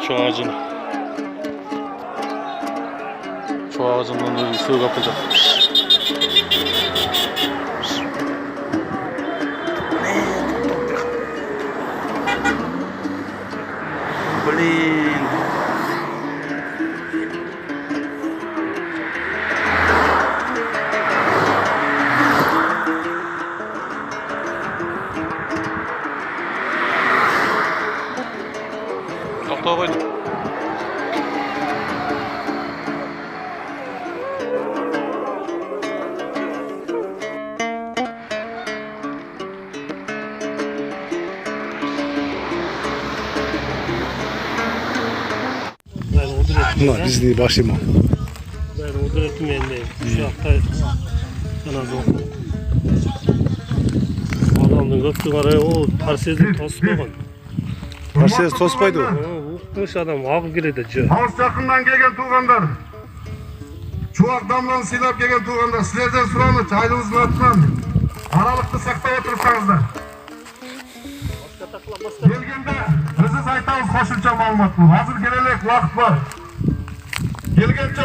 Şu ağacın önünde su kapılacak. Блин. To'xtab qo'ydim. Bunlar bizni başıma. Ben odretim elindeyim. Şu hafta sana adamın köpçük araya o parsezin tosmagan. Parsez tospaydı o. Ukmuş adam ağır giredi cı. Alыс жақыннан келген туғандар, Чуақ дамланы сыйлап келген туғандар, сіздерден сұрамыз, айлымыздың атынан аралықты сақтай отырсаңыздар. Келгенде өзіңіз айтамыз қосымша малымат бұл. Hazır келелек уақыт бар. Келгенше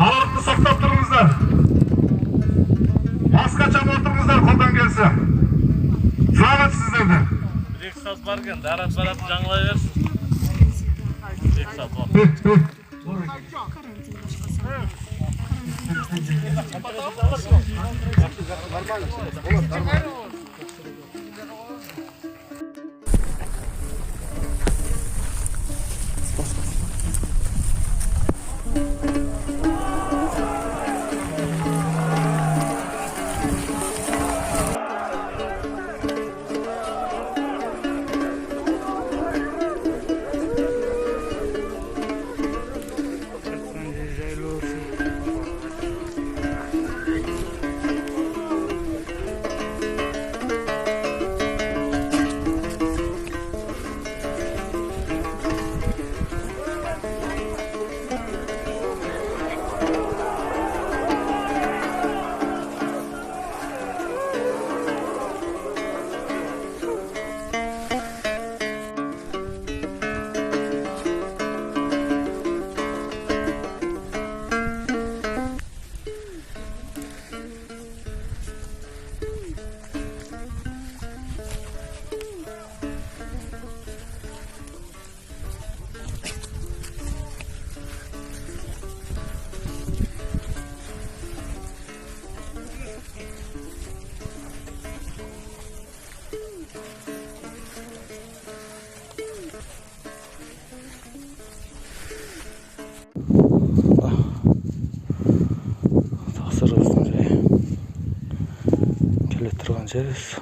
аралықты сақтап тұрыңыздар. Басқаша отырыңыздар қолдан келсе. Сұрамыз сіздерден. Bir saz varken darat жаңылай берсин. Bir saz var. Taqsir olsun. Kelib turgan jeriz.